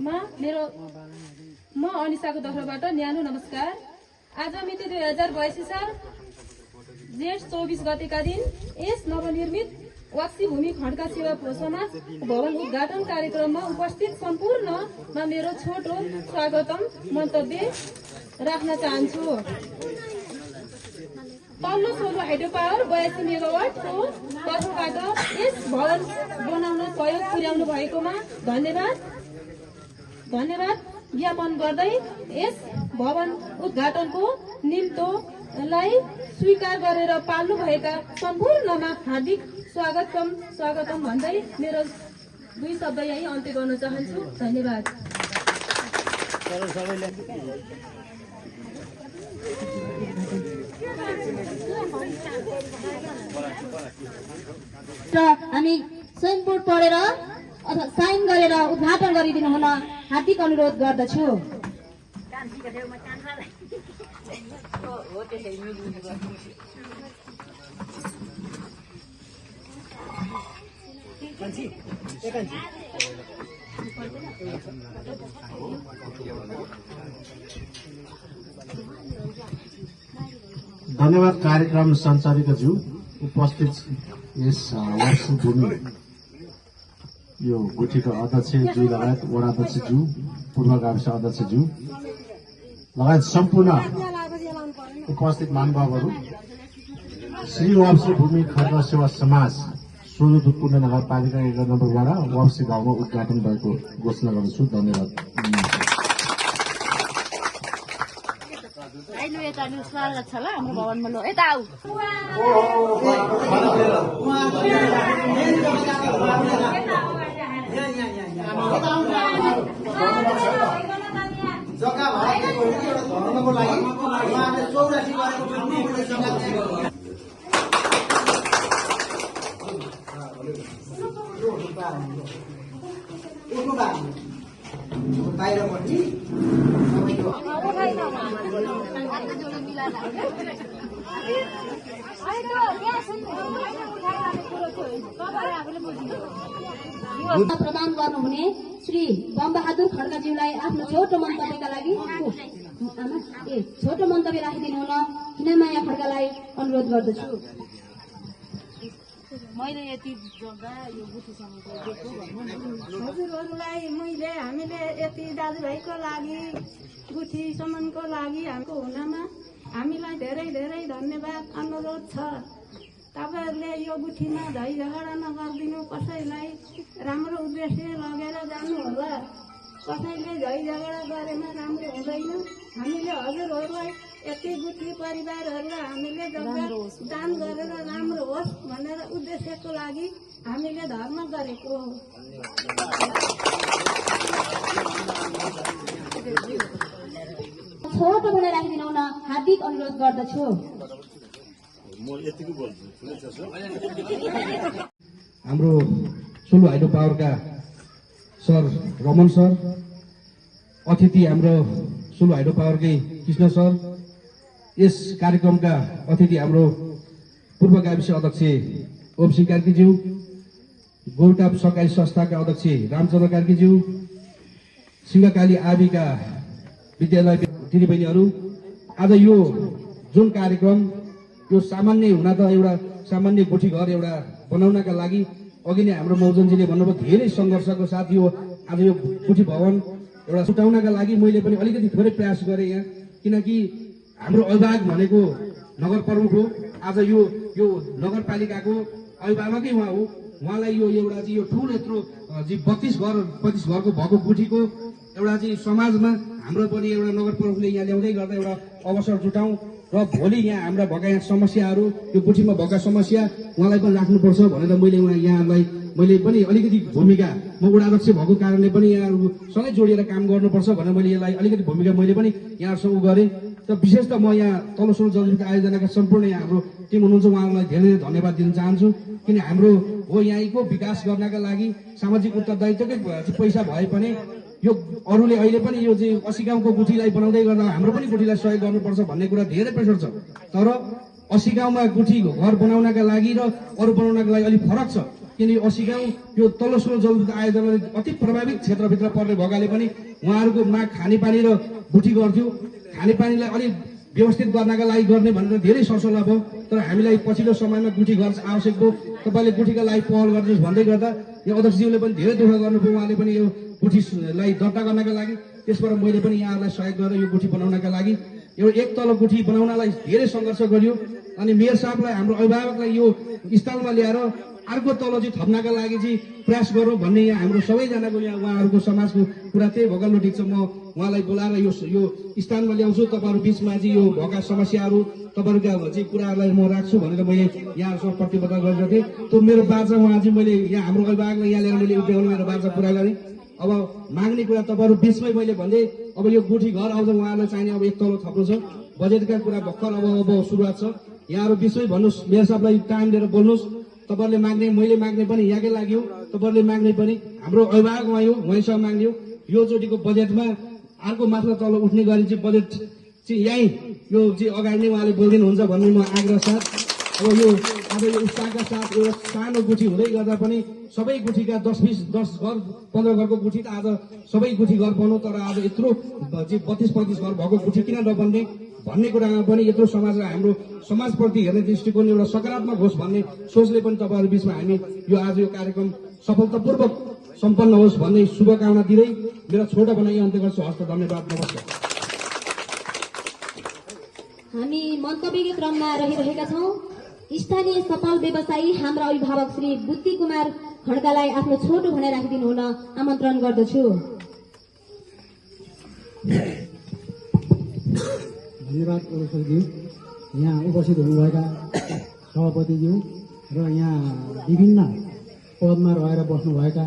म अनिसाको तर्फबाट न्यानो नमस्कार। आज मिति 2082 साल जेठ 24 गतेका दिन यस नवनिर्मित वाक्सी भूमि खड्का सेवा समाज भवन उद्घाटन कार्यक्रममा उपस्थित सम्पूर्णमा मेरो छोटो स्वागतम मन्तव्य राख्न चाहन्छु। तल्लो सोलो हाइड्रो पावर 82 मेगावाटको तर्फबाट यस भवन बनाउन सहयोग पुर्याउनु भएकोमा धन्यवाद ज्ञापन गर्दै यस भवन उद्घाटनको निम्तोलाई स्वीकार गरेर पाल्नु भएका सम्पूर्णमा हार्दिक स्वागतम भन्दै मेरो 2 शब्द यही अन्त्य गर्न चाहन्छु। धन्यवाद। हामी साइन बोर्ड पढेर अथवा साइन गरेर उद्घाटन गरिदिनु हुन हार्दिक अनुरोध गर्दछु। धन्यवाद कार्यक्रम सञ्चालिकाज्यू, उपस्थित यस वाक्सी भूमि यो गुठीको अध्यक्षज्यू लगायत वडा अध्यक्षज्यू, पूर्व गाविस अध्यक्षज्यू लगायत सम्पूर्ण उपस्थित महानुभावहरू, श्री वाक्सी भूमि खड्का सेवा समाज सोलुपुर नगरपालिका 11 नम्बरबाट वाक्सी गाउँमा उद्घाटन भएको घोषणा गर्दछु। धन्यवाद। स्वागत छ ल हाम्रो भवनमा। लो यता आऊ। जग्गा भाडा दिएको हो कि एउटा भवनको लागि उहाँले 84 गरेको जग्गा दिएको हो। बाहिरपट्टि प्रदान गर्नुहुने श्री बमबहादुर खड्काज्यूलाई आफ्नो छोटो मन्तव्यका लागि छोटो मन्तव्य राखिदिनु हुन हिनामाया खड्कालाई अनुरोध गर्दछु। मैले यति जग्गा यो गुठीसँगको दिएको भन्नु हजुरहरूलाई हामीले यति दाजुभाइको लागि गुठीसम्मको लागि हाम्रो हुनमा हामीलाई धेरै धेरै धन्यवाद अनुरोध छ। तपाईहरूले यो गुठीमा झै झगडा नगरिदिनु, कसैलाई राम्रो उद्देश्य लगेर जानु होला। कसैले झै झगडा गरेमा राम्रो हुँदैन। हामीले हजुरहरूलाई यति गुठी परिवारहरूलाई हामीले जग्गा दान गरेर राम्रो होस् भनेर उद्देश्यको लागि हामीले धर्म गरेको हो। छोटो बोलेर राखिदिनु हुन हार्दिक अनुरोध गर्दछु। हाम्रो सोलु हाइड्रो पावरका सर रमन सर, अतिथि हाम्रो सोलु हाइड्रो पावरकै कृष्ण सर, यस कार्यक्रमका अतिथि हाम्रो पूर्व गाविस अध्यक्ष ओमसिंह कार्कीज्यू, गौटाप सहकारी संस्थाका अध्यक्ष रामचन्द्र कार्कीज्यू, सिंहकाली आविका विद्यालय दिदीबहिनीहरू, आज यो जुन कार्यक्रम यो सामान्य हुन त एउटा सामान्य गुठी घर एउटा बनाउनका लागि अघि नै हाम्रो मौजनजीले भन्नुभयो धेरै सङ्घर्षको साथ यो आज यो गुठी भवन एउटा छुटाउनका लागि मैले पनि अलिकति थोरै प्रयास गरेँ यहाँ, किनकि हाम्रो अभिभावक भनेको नगर प्रमुख हो। आज यो नगरपालिकाको अभिभावकै उहाँ हो। उहाँलाई यो एउटा चाहिँ यो ठुलो यत्रो 32 घरको भएको गुठीको एउटा चाहिँ समाजमा हाम्रो पनि एउटा नगर प्रमुखले यहाँ ल्याउँदै गर्दा एउटा अवसर जुटाउँ र भोलि यहाँ हाम्रा भएका समस्याहरू, यो गुठीमा भएका समस्या उहाँलाई पनि राख्नुपर्छ भनेर यहाँलाई मैले पनि अलिकति भूमिका, म वडाध्यक्ष भएको कारणले पनि यहाँहरूसँगै जोडिएर काम गर्नुपर्छ भनेर मैले यसलाई अलिकति भूमिका मैले पनि यहाँहरूसँग गरेँ। र विशेष त म यहाँ तल्लो सोलो जलविद्युत आयोजनाका सम्पूर्ण यहाँ हाम्रो टिम हुनुहुन्छ, उहाँहरूलाई धेरै धेरै धन्यवाद दिन चाहन्छु। किन हाम्रो हो यहीँको विकास गर्नका लागि सामाजिक उत्तरदायित्वकै पैसा भए पनि यो अरूले अहिले पनि यो चाहिँ 80 गाउँको गुठीलाई बनाउँदै गर्दा हाम्रो पनि गुठीलाई सहयोग गर्नुपर्छ भन्ने कुरा धेरै प्रेसर छ। तर 80 गाउँमा गुठी घर बनाउनका लागि र अरू बनाउनका लागि अलिक फरक छ। किनकि 80 गाउँ यो तल्लो स्रोत जलविद्युत आयोजनाले अति प्रभावित क्षेत्रभित्र पर्ने भएकाले पनि उहाँहरूको माग खानेपानी र गुठी गर्थ्यो। खानेपानीलाई अलिक व्यवस्थित गर्नका लागि गर्ने भनेर धेरै सरसल्लाह भयो, तर हामीलाई पछिल्लो समयमा गुठी घर आवश्यक भयो, तपाईँले गुठीका लागि पहल गर्नुहोस् भन्दै गर्दा यो अध्यक्षज्यूले पनि धेरै दुःख गर्नुभयो। उहाँले पनि यो गुठीलाई दर्ता गर्नका लागि, त्यसबाट मैले पनि यहाँहरूलाई सहयोग गरेर यो गुठी बनाउनका लागि यो एक तल गुठी बनाउनलाई धेरै सङ्घर्ष गरियो। अनि मेयर साहबलाई, हाम्रो अभिभावकलाई यो स्थलमा ल्याएर अर्को तल चाहिँ थप्नका लागि चाहिँ प्रयास गरौँ भन्ने यहाँ हाम्रो सबैजनाको यहाँ उहाँहरूको समाजको कुरा त्यही भोकल्लो ठिक छ। म उहाँलाई बोलाएर यो स्थानमा ल्याउँछु, तपाईँहरू बिचमा चाहिँ यो भएका समस्याहरू तपाईँहरूका चाहिँ कुराहरूलाई म राख्छु भनेर मैले यहाँहरूसँग प्रतिबद्धता गरेको थिएँ। त्यो मेरो बाचा उहाँ चाहिँ मैले यहाँ हाम्रो अभिभावकलाई यहाँ ल्याएर मैले उठाउनु मेरो बाचा पुरा गरेँ। अब माग्ने कुरा तपाईँहरू बिचमै मैले भन्दै अब यो गुठी घर आउँदा उहाँहरूलाई चाहिने अब एक तलो थप्नु छ। बजेटका कुरा भर्खर अब सुरुवात छ। यहाँहरू बिचमै भन्नुहोस्, मेयर साहबलाई टाइम दिएर बोल्नुहोस्। तपाईँहरूले माग्ने, मैले माग्ने पनि यहाँकै लागि हो, तपाईँहरूले माग्ने पनि हाम्रो अभिभावक उहाँ हो, उहाँसँग माग्ने हो। यो चोटिको बजेटमा अर्को माथि तल उठ्ने गरी चाहिँ बजेट चाहिँ यहीँ यो चाहिँ अगाडि नै उहाँले बोलिदिनुहुन्छ भन्ने म आग्रह साथ। अब यो आज यो उत्साहका साथ एउटा सानो गुठी हुँदै गर्दा पनि सबै गुठीका 10 घर 15 घरको गुठी त आज सबै गुठी घर बनाउँ, तर आज यत्रो 32-35 घर भएको गुठी किन नबन्ने भन्ने कुरामा पनि यत्रो समाज हाम्रो समाजप्रति हेर्ने दृष्टिकोण एउटा सकारात्मक होस् भन्ने सोचले पनि तपाईँहरू बिचमा हामी यो आज यो कार्यक्रम सफलतापूर्वक सम्पन्न होस् भन्ने शुभकामना दिँदै मेरो छोटो बनाइ अन्त्य गर्छु। हस्त धन्यवाद, नमस्कार। हामी मन्तव्यको क्रममा रहिरहेका छौँ। स्थानीय सफल व्यवसायी हाम्रा अभिभावक श्री बुद्धि कुमार खड्कालाई आफ्नो छोटो भनाइ राखिदिनु हुन आमन्त्रण गर्दछु। धन्यवाद अध्यक्षज्यू, यहाँ उपस्थित हुनुभएका सभापतिज्यू र यहाँ विभिन्न पदमा रहेर बस्नुभएका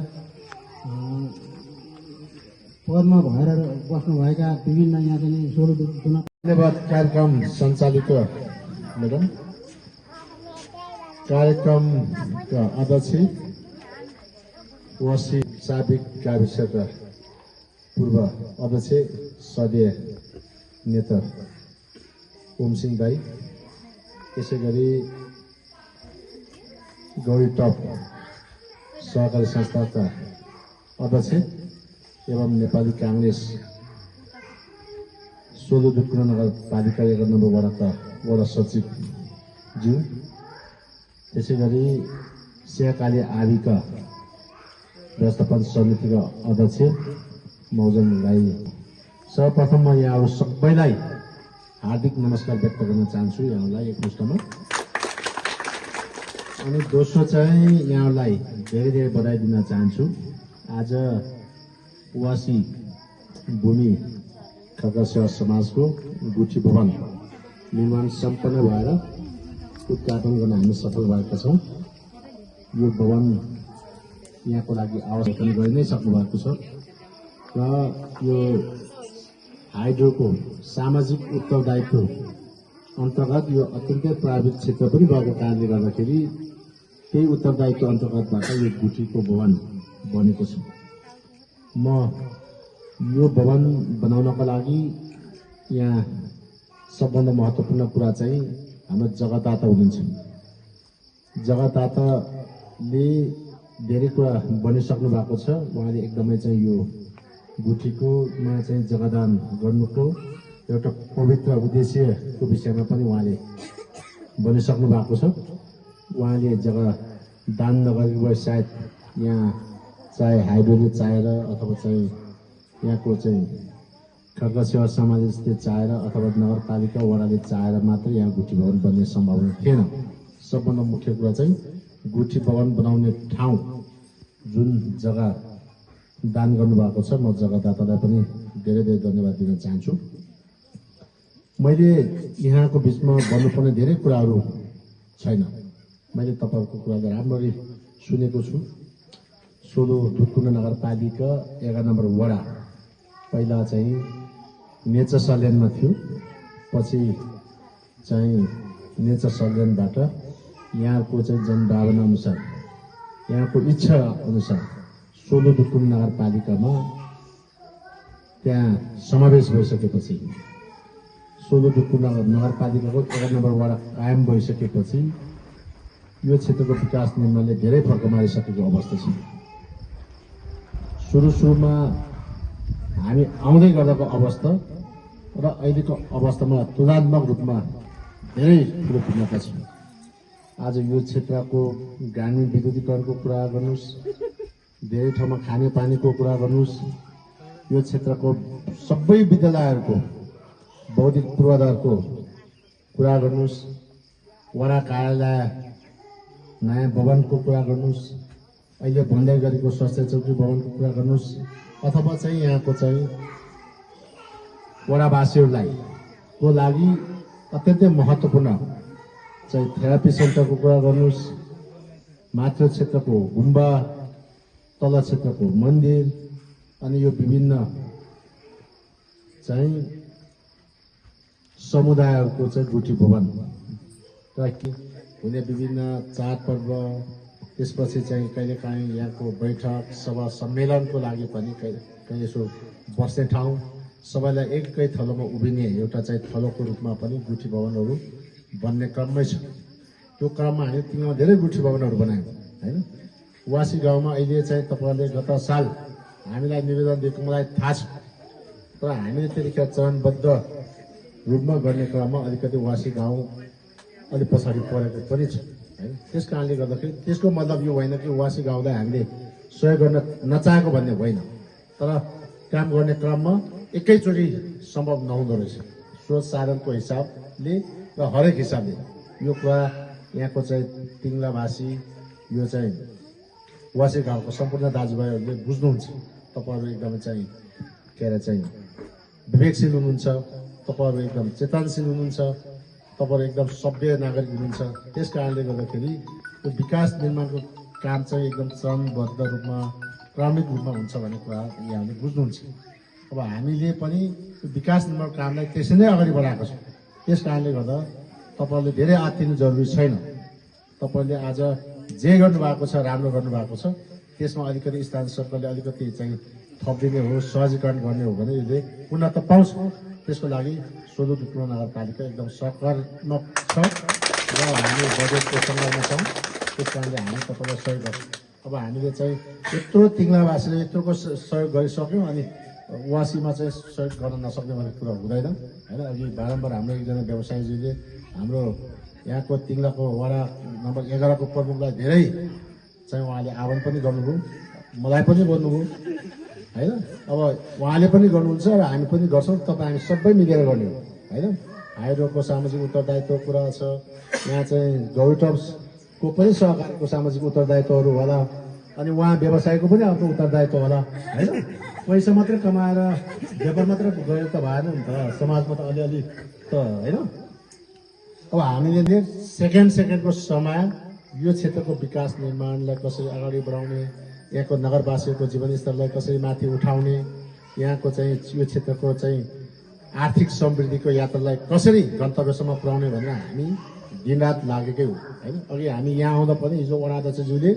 विभिन्न यहाँ चाहिँ 16 चुनाव। धन्यवाद कार्यक्रम सञ्चालित म्याडम। कार्यक्रमका अध्यक्ष वासी साबिक गाविसका पूर्व अध्यक्ष सदीय नेता ओमसिंह दाई, त्यसै गरी गौरी टप सहकारी संस्थाका अध्यक्ष एवं नेपाली काङ्ग्रेस सोलुदुप्कुना नगरपालिका 11 नम्बर वडाका वडा सचिवज्यू, त्यसै गरी सहकारी आदिका व्यवस्थापन समितिका अध्यक्ष मौजन राई, सर्वप्रथम म यहाँहरू सबैलाई हार्दिक नमस्कार व्यक्त गर्न चाहन्छु यहाँलाई एकमुष्टमा। अनि दोस्रो चाहिँ यहाँलाई धेरै धेरै बधाई दिन चाहन्छु। आज वासी भूमि खड्का सेवा समाजको गुठी भवन निर्माण सम्पन्न भएर उद्घाटन गर्न हामी सफल भएका छौँ। यो भवन यहाँको लागि आवश्यकता गरि नै सक्नु भएको छ र यो हाइड्रोको सामाजिक उत्तरदायित्व अन्तर्गत यो अत्यन्तै प्रभावित क्षेत्र पनि भएको कारणले गर्दाखेरि त्यही उत्तरदायित्व अन्तर्गतबाट यो गुठीको भवन बनेको छ। म यो भवन बनाउनको लागि यहाँ सबभन्दा महत्त्वपूर्ण कुरा चाहिँ हाम्रो जग्गादाता हुनुहुन्छ। जग्गादाताले धेरै कुरा बनिसक्नु भएको छ। उहाँले एकदमै चाहिँ यो गुठीकोमा चाहिँ जग्गादान गर्नुको एउटा पवित्र उद्देश्यको विषयमा पनि उहाँले बनिसक्नु भएको छ। उहाँले जग्गा दान नगरेको सायद यहाँ चाहे हाइड्रोले चाहेर अथवा चाहिँ यहाँको चाहिँ खड्का सेवा समाजले चाहेर अथवा नगरपालिका वडाले चाहेर मात्रै यहाँ गुठी भवन बन्ने सम्भावना थिएन। सबभन्दा मुख्य कुरा चाहिँ गुठी भवन बनाउने ठाउँ जुन जग्गा दान गर्नुभएको छ, म जग्गादातालाई पनि धेरै धेरै धन्यवाद दिन चाहन्छु। मैले यहाँको बिचमा भन्नुपर्ने धेरै कुराहरू छैन। मैले तपाईँहरूको कुरालाई राम्ररी सुनेको छु। सोलुदुप्कुना नगरपालिका 11 नम्बर वडा पहिला चाहिँ नेचर सल्यानमा थियो, पछि चाहिँ नेचर सल्यानबाट यहाँको चाहिँ जनभावना अनुसार यहाँको इच्छा अनुसार सोलुदुप्कुना नगरपालिकामा त्यहाँ समावेश भइसकेपछि सोलुदुप्कुना नगरपालिकाको 11 नम्बर वडा कायम भइसकेपछि यो क्षेत्रको विकास निर्माणले धेरै फर्क मारिसकेको अवस्था छ। सुरुमा हामी आउँदै गर्दाको अवस्था र अहिलेको अवस्थामा तुलनात्मक रूपमा धेरै ठुलो भिन्नता छ। आज यो क्षेत्रको ग्रामीण विद्युतीकरणको कुरा गर्नुहोस्, धेरै ठाउँमा खानेपानीको कुरा गर्नुहोस्, यो क्षेत्रको सबै विद्यालयहरूको बौद्धिक पूर्वाधारको कुरा गर्नुहोस्, वडा कार्यालय नयाँ भवनको कुरा गर्नुहोस्, अहिले भन्दै गरेको स्वास्थ्य चौकी भवनको कुरा गर्नुहोस्, अथवा चाहिँ यहाँको चाहिँ वडावासीहरूलाई को लागि अत्यन्तै महत्त्वपूर्ण चाहिँ थेरापी सेन्टरको कुरा गर्नुहोस्, मातृ क्षेत्रको गुम्बा, तल क्षेत्रको मन्दिर, अनि यो विभिन्न चाहिँ समुदायहरूको चाहिँ गुठी भवन र हुने विभिन्न चाडपर्व, त्यसपछि चाहिँ कहिलेकाहीँ यहाँको बैठक सभा सम्मेलनको लागि पनि कहिले यसो बस्ने ठाउँ, सबैलाई एकै थलोमा उभिने एउटा चाहिँ थलोको रूपमा पनि गुठी भवनहरू बन्ने क्रममै छ। त्यो क्रममा हामी तिनीमा धेरै गुठी भवनहरू बनायौँ होइन। वासी गाउँमा अहिले चाहिँ तपाईँहरूले गत साल हामीलाई निवेदन दिएको मलाई थाहा छ, तर हामीले त्यतिखेर चरणबद्ध रूपमा गर्ने क्रममा अलिकति वासी गाउँ अलिक पछाडि परेको पनि छ होइन। त्यस कारणले गर्दाखेरि त्यसको मतलब यो होइन कि वासी गाउँलाई हामीले सहयोग गर्न नचाहेको भन्ने होइन, तर काम गर्ने क्रममा एकैचोटि सम्भव नहुँदो रहेछ। स्रोत साधनको हिसाबले र हरेक हिसाबले यो कुरा यहाँको चाहिँ तिङ्लावासी, यो चाहिँ वासी गाउँको सम्पूर्ण दाजुभाइहरूले बुझ्नुहुन्छ। तपाईँहरू एकदमै चाहिँ के अरे चाहिँ विवेकशील हुनुहुन्छ, तपाईँहरू एकदम चेतनशील हुनुहुन्छ, तपाईँहरू एकदम सभ्य नागरिक हुनुहुन्छ। त्यस कारणले गर्दाखेरि यो विकास निर्माणको काम चाहिँ एकदम चरणबद्ध रूपमा क्रमिक रूपमा हुन्छ भन्ने कुरा यहाँले बुझ्नुहुन्छ। अब हामीले पनि विकास निर्माण कामलाई त्यसै नै अगाडि बढाएको छौँ। त्यस कारणले गर्दा तपाईँहरूले धेरै आत्तिनु जरुरी छैन। तपाईँले आज जे गर्नुभएको छ राम्रो गर्नुभएको छ, त्यसमा अलिकति स्थानीय सरकारले अलिकति चाहिँ थपिदिने हो, सहजीकरण गर्ने हो भने यसले पूर्णता पाउँछ। त्यसको लागि सोलुखुम्बु नगरपालिका एकदम सकारात्मक छ र हामी बजेटको सङ्घर्षमा छौँ। त्यस कारणले हामी तपाईँलाई सहयोग गर्छौँ। अब हामीले चाहिँ यत्रो तिङ्लावासीले यत्रोको सहयोग गरिसक्यौँ, अनि वासीमा चाहिँ सहयोग गर्न नसक्ने भन्ने कुरा हुँदैन होइन। अघि बारम्बार हाम्रो एकजना व्यवसायीजीले हाम्रो यहाँको तिङ्लाको वडा नम्बर 11 को प्रमुखलाई धेरै चाहिँ उहाँले आह्वान पनि गर्नुभयो, मलाई पनि भन्नुभयो होइन। अब उहाँले पनि गर्नुहुन्छ र हामी पनि गर्छौँ, तपाईँ हामी सबै मिलेर गर्ने हो होइन। हाइड्रोको सामाजिक उत्तरदायित्व कुरा छ, यहाँ चाहिँ गौटम्सको पनि सहकारीको सामाजिक उत्तरदायित्वहरू होला, अनि उहाँ व्यवसायको पनि आफ्नो उत्तरदायित्व होला होइन। पैसा मात्रै कमाएर व्यापार मात्र गएर त भएन नि त, समाजमा त अलिअलि त होइन। अब हामीले सेकेन्डको समय यो क्षेत्रको विकास निर्माणलाई कसरी अगाडि बढाउने, यहाँको नगरवासीहरूको जीवनस्तरलाई कसरी माथि उठाउने, यहाँको चाहिँ यो क्षेत्रको चाहिँ आर्थिक समृद्धिको यात्रालाई कसरी गन्तव्यसम्म पुर्याउने भनेर हामी दिनरात लागेकै हो होइन। अघि हामी यहाँ आउँदा पनि हिजो वडा अध्यक्षज्यूले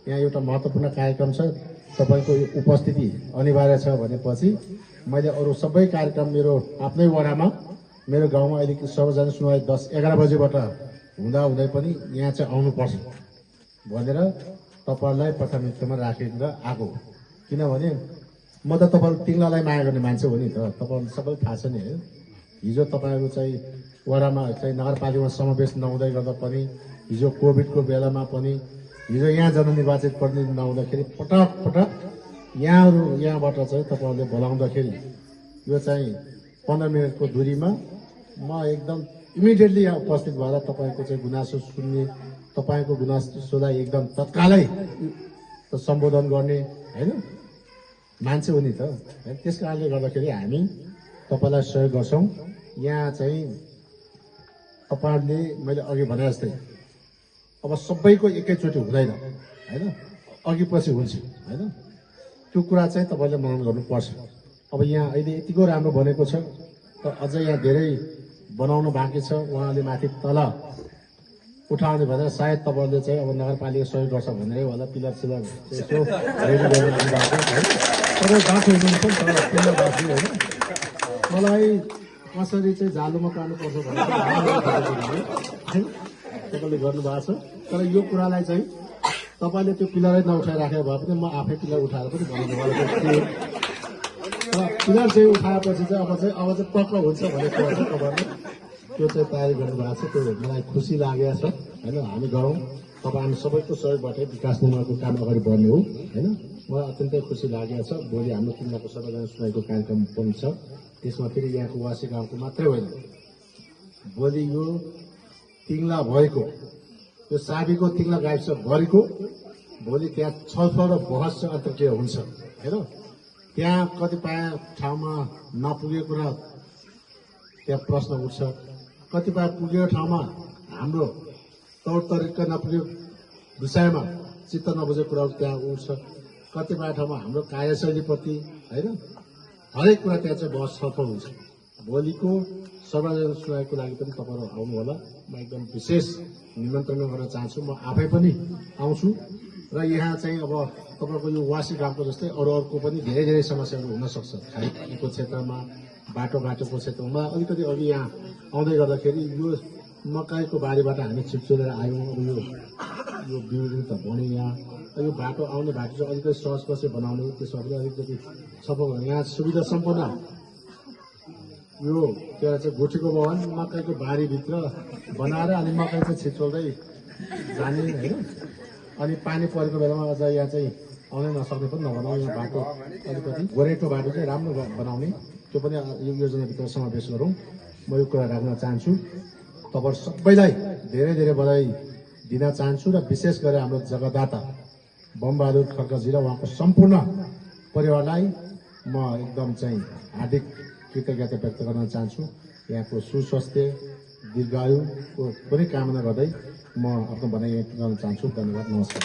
यहाँ एउटा महत्त्वपूर्ण कार्यक्रम छ, तपाईँको उपस्थिति अनिवार्य छ भनेपछि मैले अरू सबै कार्यक्रम मेरो आफ्नै वडामा मेरो गाउँमा अहिले सबैजना सुनवाई 10-11 बजेबाट हुँदै पनि यहाँ चाहिँ आउनुपर्छ भनेर तपाईँहरूलाई प्राथमिकतामा राखेर आएको। किनभने म त तपाईँहरू तिङ्लालाई माया गर्ने मान्छे हो नि त, तपाईँहरू सबै थाहा छ नि है। हिजो तपाईँहरू चाहिँ वडामा चाहिँ नगरपालिकामा समावेश नहुँदै गर्दा पनि, हिजो कोभिडको बेलामा पनि, हिजो यहाँ जननिर्वाचित प्रतिनिधि नहुँदाखेरि पटक यहाँबाट चाहिँ तपाईँहरूले बोलाउँदाखेरि यो चाहिँ 15 मिनटको दूरीमा म एकदम इमिडिएटली यहाँ उपस्थित भएर तपाईँको चाहिँ गुनासो सुन्ने, तपाईँको गुनासोलाई एकदम तत्कालै सम्बोधन गर्ने होइन मान्छे हो नि त। त्यस कारणले गर्दाखेरि हामी तपाईँलाई सहयोग गर्छौँ। यहाँ चाहिँ तपाईँहरूले मैले अघि भने जस्तै अब सबैको एकैचोटि हुँदैन होइन, अघि पछि हुन्छ होइन। त्यो कुरा चाहिँ तपाईँले मनन गर्नुपर्छ। अब यहाँ अहिले यतिको राम्रो बनेको छ, तर अझै यहाँ धेरै बनाउनु बाँकी छ। उहाँले माथि तल उठाउने भनेर सायद तपाईँहरूले चाहिँ अब नगरपालिका सहयोग गर्छ भनेरै होला, पिलर सिलर यसो रेडी गर्नु भएको है। तपाईँ बाटो हुनुहुन्छ नि त पिलर बाँच्नु होइन। मलाई कसरी चाहिँ जालोमा पार्नुपर्छ भनेर तपाईँले गर्नुभएको छ। तर यो कुरालाई चाहिँ तपाईँले त्यो पिलरै नउठाइराखेको भए पनि म आफै पिलर उठाएर पनि भन्नुवाला थिएँ। र पिलर चाहिँ उठाएपछि चाहिँ अब चाहिँ पक्क हुन्छ भन्ने कुरा चाहिँ तपाईँहरूले त्यो चाहिँ तयारी गर्नुभएको छ। त्यो मलाई खुसी लागेको छ होइन। हामी गरौँ, तपाईँ हामी सबैको सहयोगबाटै विकास निर्माणको काम अगाडि बढ्ने हो होइन। मलाई अत्यन्तै खुसी लागेको छ। भोलि हाम्रो तिमीहरूको सबैजना सुनाइको कार्यक्रम पनि छ। त्यसमा फेरि यहाँको वासी गाउँको मात्रै होइन, भोलि यो तिङ्ला भएको यो साबीको तिङ्ला गाविस भरिको भोलि त्यहाँ छलफल र बहस चाहिँ अन्तर्क्रिया हुन्छ होइन। त्यहाँ कतिपय ठाउँमा नपुगेको र त्यहाँ प्रश्न उठ्छ, कतिपय पुगेको ठाउँमा हाम्रो तौर तरिका नपुगेको विषयमा चित्त नबुझेको कुराहरू त्यहाँ उठ्छ, कतिपय ठाउँमा हाम्रो कार्यशैलीप्रति होइन हरेक कुरा त्यहाँ चाहिँ बहस छलफल हुन्छ। भोलिको सर्वजन सुनाइको लागि पनि तपाईँहरू आउनु होला। म एकदम विशेष निमन्त्रण गर्न चाहन्छु। म आफै पनि आउँछु र यहाँ चाहिँ अब तपाईँको यो वासी गाउँको जस्तै अरूको पनि धेरै धेरै समस्याहरू हुनसक्छ। खानेपानीको क्षेत्रमा, बाटोघाटोको क्षेत्रमा अलिकति अघि यहाँ आउँदै गर्दाखेरि यो मकैको बारीबाट हामी छिप्चुलेर आयौँ। अब यो बिउहरू त भन्यो यहाँ यो बाटो आउने बाटो चाहिँ अलिकति सहज कसरी बनाउने, त्यसमा पनि अलिकति सफल यहाँ सुविधा सम्पन्न यो के भन्छ गुठीको भवन मकैको बारीभित्र बनाएर अनि मकै चाहिँ छिचोल्दै जाने होइन। अनि पानी परेको बेलामा अझ यहाँ चाहिँ आउनै नसक्ने पनि नबनाउने, यहाँ बाटो अलिकति गोरेटो बाटो चाहिँ राम्रो बनाउने, त्यो पनि यो योजनाभित्र समावेश गरौँ। म यो कुरा राख्न चाहन्छु। तपाईँ सबैलाई धेरै धेरै बधाई दिन चाहन्छु र विशेष गरेर हाम्रो जगदाता बमबहादुर खड्काजी र उहाँको सम्पूर्ण परिवारलाई म एकदम चाहिँ हार्दिक कृतज्ञता व्यक्त गर्न चाहन्छु। यहाँको सुस्वास्थ्य दीर्घायुको पनि कामना गर्दै म आफ्नो भनाइ गर्न चाहन्छु। धन्यवाद, नमस्कार।